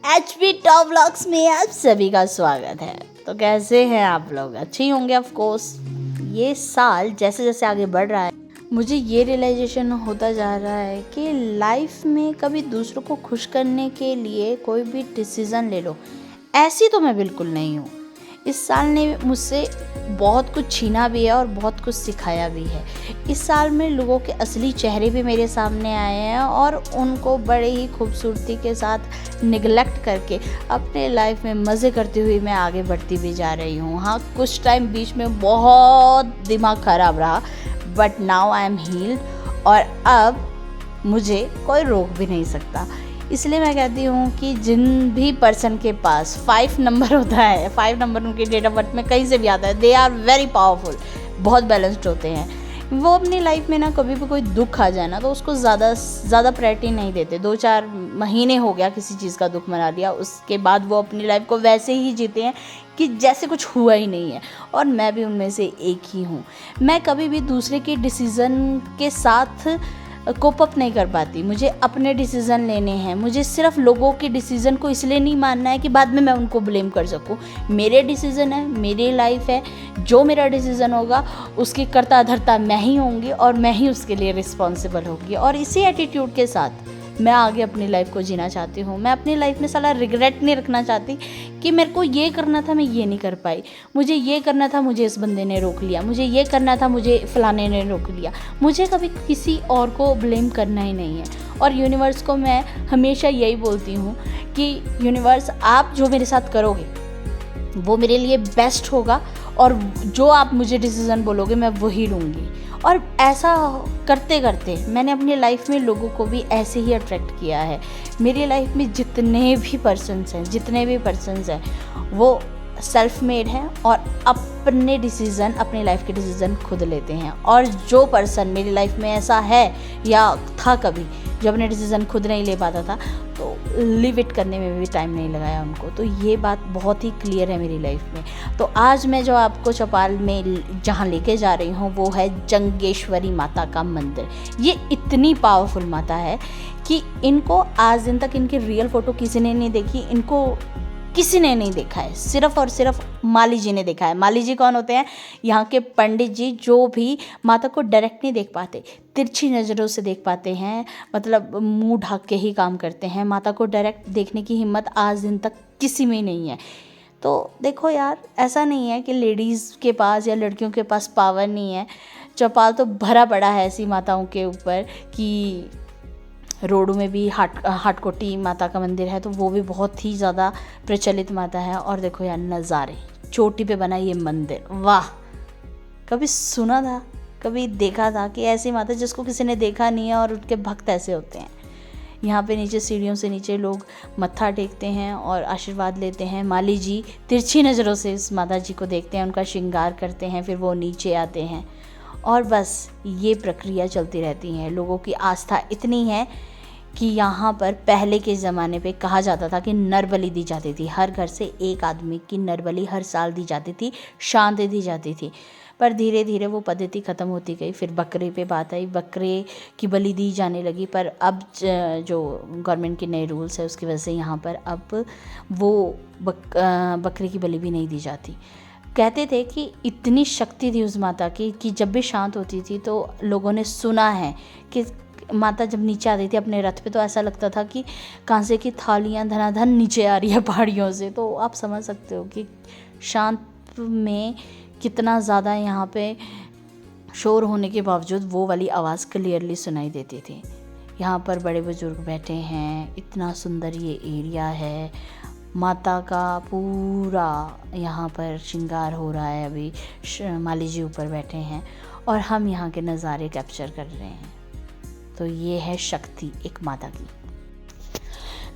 HP top vlogs में आप सभी का स्वागत है। तो कैसे हैं आप लोग? अच्छे ही होंगे ऑफ कोर्स। ये साल जैसे जैसे आगे बढ़ रहा है मुझे ये रियलाइजेशन होता जा रहा है कि लाइफ में कभी दूसरों को खुश करने के लिए कोई भी डिसीज़न ले लो, ऐसी तो मैं बिल्कुल नहीं हूँ। इस साल ने मुझसे बहुत कुछ छीना भी है और बहुत कुछ सिखाया भी है। इस साल में लोगों के असली चेहरे भी मेरे सामने आए हैं और उनको बड़े ही खूबसूरती के साथ निगलेक्ट करके अपने लाइफ में मज़े करते हुए मैं आगे बढ़ती भी जा रही हूँ। हाँ, कुछ टाइम बीच में बहुत दिमाग ख़राब रहा, but now I am heeled और अब मुझे कोई रोक भी नहीं सकता। इसलिए मैं कहती हूँ कि जिन भी पर्सन के पास 5 नंबर होता है, 5 नंबर उनके डेट ऑफ बर्थ में कहीं से भी आता है, दे आर वेरी पावरफुल, बहुत बैलेंस्ड होते हैं। वो अपनी लाइफ में ना कभी भी कोई दुख आ जाए ना तो उसको ज़्यादा प्रायोरिटी नहीं देते। 2-4 महीने हो गया किसी चीज़ का दुख मना लिया, उसके बाद वो अपनी लाइफ को वैसे ही जीते हैं कि जैसे कुछ हुआ ही नहीं है। और मैं भी उनमें से एक ही हूँ। मैं कभी भी दूसरे के डिसीज़न के साथ कोप अप नहीं कर पाती। मुझे अपने डिसीज़न लेने हैं। मुझे सिर्फ लोगों के डिसीज़न को इसलिए नहीं मानना है कि बाद में मैं उनको ब्लेम कर सकूं। मेरे डिसीज़न है, मेरी लाइफ है, जो मेरा डिसीज़न होगा उसकी कर्ता धर्ता मैं ही होंगी और मैं ही उसके लिए रिस्पॉन्सिबल होगी। और इसी एटीट्यूड के साथ मैं आगे अपनी लाइफ को जीना चाहती हूँ। मैं अपनी लाइफ में साला रिग्रेट नहीं रखना चाहती कि मेरे को ये करना था, मैं ये नहीं कर पाई, मुझे ये करना था, मुझे इस बंदे ने रोक लिया, मुझे ये करना था, मुझे फलाने ने रोक लिया। मुझे कभी किसी और को ब्लेम करना ही नहीं है। और यूनिवर्स को मैं हमेशा यही बोलती हूँ कि यूनिवर्स, आप जो मेरे साथ करोगे वो मेरे लिए बेस्ट होगा और जो आप मुझे डिसीज़न बोलोगे मैं वही लूँगी। और ऐसा करते करते मैंने अपनी लाइफ में लोगों को भी ऐसे ही अट्रैक्ट किया है। मेरी लाइफ में जितने भी पर्सन्स हैं वो सेल्फ मेड हैं और अपने डिसीज़न, अपनी लाइफ के डिसीज़न खुद लेते हैं। और जो पर्सन मेरी लाइफ में ऐसा है या था कभी जो अपने डिसीज़न खुद नहीं ले पाता था, तो लिव इट करने में भी टाइम नहीं लगाया उनको। तो ये बात बहुत ही क्लियर है मेरी लाइफ में। तो आज मैं जो आपको चौपाल में जहाँ लेके जा रही हूँ वो है जंगेश्वरी माता का मंदिर। ये इतनी पावरफुल माता है कि इनको आज दिन तक इनकी रियल फ़ोटो किसी ने नहीं देखी, इनको किसी ने नहीं देखा है, सिर्फ और सिर्फ माली जी ने देखा है। माली जी कौन होते हैं? यहाँ के पंडित जी जो भी माता को डायरेक्ट नहीं देख पाते, तिरछी नज़रों से देख पाते हैं, मतलब मुंह ढक के ही काम करते हैं। माता को डायरेक्ट देखने की हिम्मत आज दिन तक किसी में नहीं है। तो देखो यार, ऐसा नहीं है कि लेडीज़ के पास या लड़कियों के पास पावर नहीं है। चौपाल तो भरा पड़ा है ऐसी माताओं के ऊपर कि रोडों में भी हाटकोटी माता का मंदिर है, तो वो भी बहुत ही ज़्यादा प्रचलित माता है। और देखो यार नज़ारे, चोटी पे बना ये मंदिर, वाह! कभी सुना था, कभी देखा था कि ऐसी माता जिसको किसी ने देखा नहीं है और उनके भक्त ऐसे होते हैं। यहाँ पे नीचे सीढ़ियों से नीचे लोग मत्था टेकते हैं और आशीर्वाद लेते हैं। माली जी तिरछी नज़रों से इस माता जी को देखते हैं, उनका श्रृंगार करते हैं, फिर वो नीचे आते हैं और बस ये प्रक्रिया चलती रहती है। लोगों की आस्था इतनी है कि यहाँ पर पहले के ज़माने पे कहा जाता था कि नर बलि दी जाती थी। हर घर से एक आदमी की नर बलि हर साल दी जाती थी, शांति दी जाती थी। पर धीरे धीरे वो पद्धति ख़त्म होती गई। फिर बकरे पे बात आई, बकरे की बलि दी जाने लगी। पर अब जो गवर्नमेंट के नए रूल्स है उसकी वजह से यहाँ पर अब वो बकरे की बलि भी नहीं दी जाती। कहते थे कि इतनी शक्ति थी उस माता की कि जब भी शांत होती थी तो लोगों ने सुना है कि माता जब नीचे आती थी अपने रथ पे तो ऐसा लगता था कि कांसे की थालियाँ धनाधन नीचे आ रही है पहाड़ियों से। तो आप समझ सकते हो कि शांत में कितना ज़्यादा यहाँ पे शोर होने के बावजूद वो वाली आवाज़ क्लियरली सुनाई देती थी। यहाँ पर बड़े बुजुर्ग बैठे हैं, इतना सुंदर ये एरिया है। माता का पूरा यहाँ पर श्रृंगार हो रहा है। अभी माली जी ऊपर बैठे हैं और हम यहाँ के नज़ारे कैप्चर कर रहे हैं। तो ये है शक्ति एक माता की।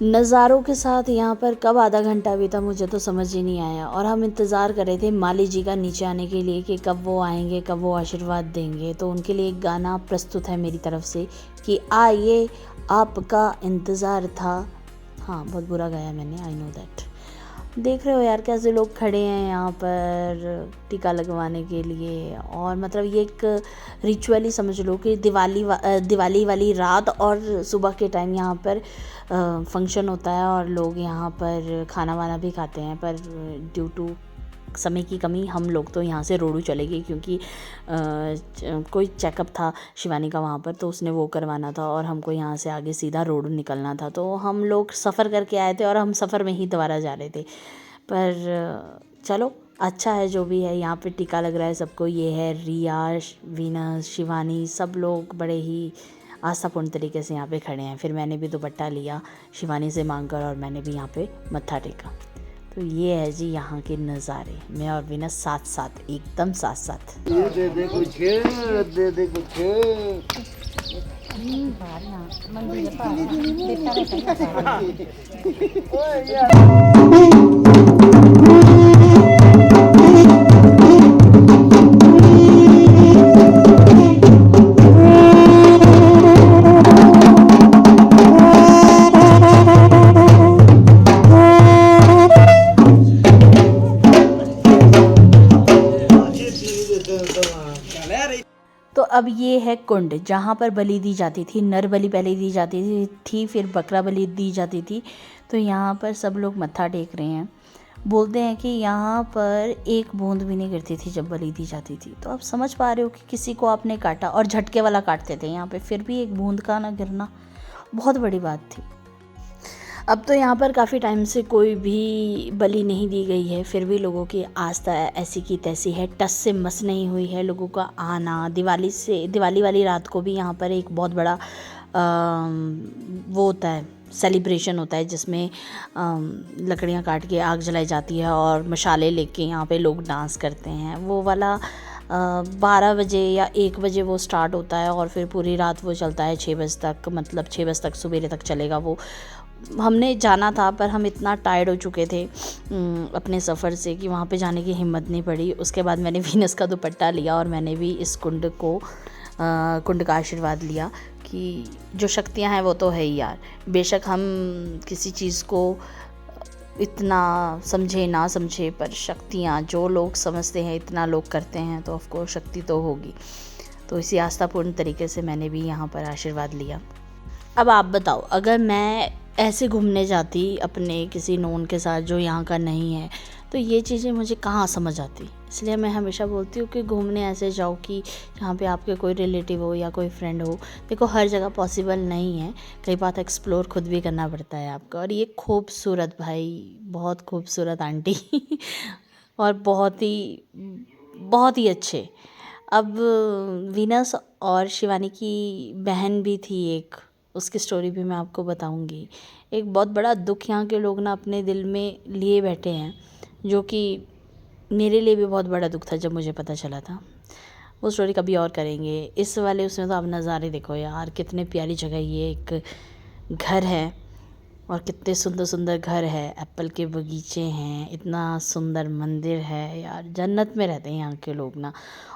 नज़ारों के साथ यहाँ पर कब आधा घंटा बीता मुझे तो समझ ही नहीं आया। और हम इंतज़ार कर रहे थे माली जी का नीचे आने के लिए कि कब वो आएंगे, कब वो आशीर्वाद देंगे। तो उनके लिए एक गाना प्रस्तुत है मेरी तरफ से कि आइए आपका इंतज़ार था। हाँ, बहुत बुरा गाया मैंने, आई नो दैट। देख रहे हो यार कैसे लोग खड़े हैं यहाँ पर टीका लगवाने के लिए। और मतलब ये एक रिचुअल ही समझ लो कि दिवाली वाली रात और सुबह के टाइम यहाँ पर फंक्शन होता है और लोग यहाँ पर खाना वाना भी खाते हैं। पर ड्यू टू समय की कमी हम लोग तो यहाँ से रोडू चले गए, क्योंकि कोई चेकअप था शिवानी का वहाँ पर, तो उसने वो करवाना था और हमको यहाँ से आगे सीधा रोडू निकलना था। तो हम लोग सफ़र करके आए थे और हम सफ़र में ही दोबारा जा रहे थे। पर चलो अच्छा है जो भी है। यहाँ पे टीका लग रहा है सबको। ये है रिया, वीनस, शिवानी, सब लोग बड़े ही आस्थापूर्ण तरीके से यहाँ पे खड़े हैं। फिर मैंने भी दुपट्टा लिया शिवानी से मांगकर और मैंने भी यहाँ पे मत्था टेका। तो ये है जी यहाँ के नज़ारे, मैं और विनस साथ साथ, एकदम साथ साथ। दे दे कुछ, दे दे कुछ। तो अब ये है कुंड जहाँ पर बलि दी जाती थी। नर बलि पहले दी जाती थी, फिर बकरा बलि दी जाती थी। तो यहाँ पर सब लोग मत्था टेक रहे हैं। बोलते हैं कि यहाँ पर एक बूंद भी नहीं गिरती थी जब बलि दी जाती थी। तो आप समझ पा रहे हो कि किसी को आपने काटा और झटके वाला काटते थे यहाँ पे, फिर भी एक बूंद का ना गिरना बहुत बड़ी बात थी। अब तो यहाँ पर काफ़ी टाइम से कोई भी बलि नहीं दी गई है, फिर भी लोगों की आस्था ऐसी की तैसी है, टस से मस नहीं हुई है। लोगों का आना दिवाली वाली रात को भी यहाँ पर एक बहुत बड़ा वो होता है, सेलिब्रेशन होता है, जिसमें लकड़ियाँ काट के आग जलाई जाती है और मशाले लेके यहाँ पे लोग डांस करते हैं। वो वाला 12 बजे या 1 बजे वो स्टार्ट होता है और फिर पूरी रात वो चलता है 6 बजे तक, मतलब 6 बजे तक सवेरे तक चलेगा वो। हमने जाना था पर हम इतना टायर्ड हो चुके थे अपने सफ़र से कि वहाँ पे जाने की हिम्मत नहीं पड़ी। उसके बाद मैंने वीनस का दुपट्टा लिया और मैंने भी इस कुंड का आशीर्वाद लिया कि जो शक्तियाँ हैं वो तो है ही यार। बेशक हम किसी चीज़ को इतना समझे ना समझे, पर शक्तियाँ जो लोग समझते हैं, इतना लोग करते हैं, तो ऑफकोर्स शक्ति तो होगी। तो इसी आस्थापूर्ण तरीके से मैंने भी यहाँ पर आशीर्वाद लिया। अब आप बताओ, अगर मैं ऐसे घूमने जाती अपने किसी नोन के साथ जो यहाँ का नहीं है, तो ये चीज़ें मुझे कहाँ समझ आती। इसलिए मैं हमेशा बोलती हूँ कि घूमने ऐसे जाओ कि जहाँ पे आपके कोई रिलेटिव हो या कोई फ्रेंड हो। देखो हर जगह पॉसिबल नहीं है, कई बात एक्सप्लोर खुद भी करना पड़ता है आपको। और ये खूबसूरत भाई, बहुत खूबसूरत आंटी और बहुत ही अच्छे। अब वीनस और शिवानी की बहन भी थी एक, उसकी स्टोरी भी मैं आपको बताऊंगी। एक बहुत बड़ा दुख यहाँ के लोग ना अपने दिल में लिए बैठे हैं, जो कि मेरे लिए भी बहुत बड़ा दुख था जब मुझे पता चला था। वो स्टोरी कभी और करेंगे। इस वाले उसमें तो आप नज़ारे देखो यार, कितने प्यारी जगह। ये एक घर है और कितने सुंदर सुंदर घर है, एप्पल के बगीचे हैं, इतना सुंदर मंदिर है यार। जन्नत में रहते हैं यहाँ के लोग ना,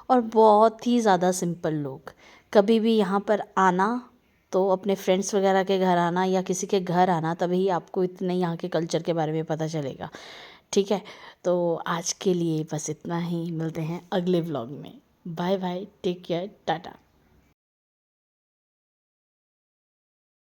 और बहुत ही ज़्यादा सिंपल लोग। कभी भी यहाँ पर आना तो अपने फ्रेंड्स वगैरह के घर आना या किसी के घर आना, तभी आपको इतने यहाँ के कल्चर के बारे में पता चलेगा। ठीक है, तो आज के लिए बस इतना ही। मिलते हैं अगले व्लॉग में। Bye bye, take care, Tata.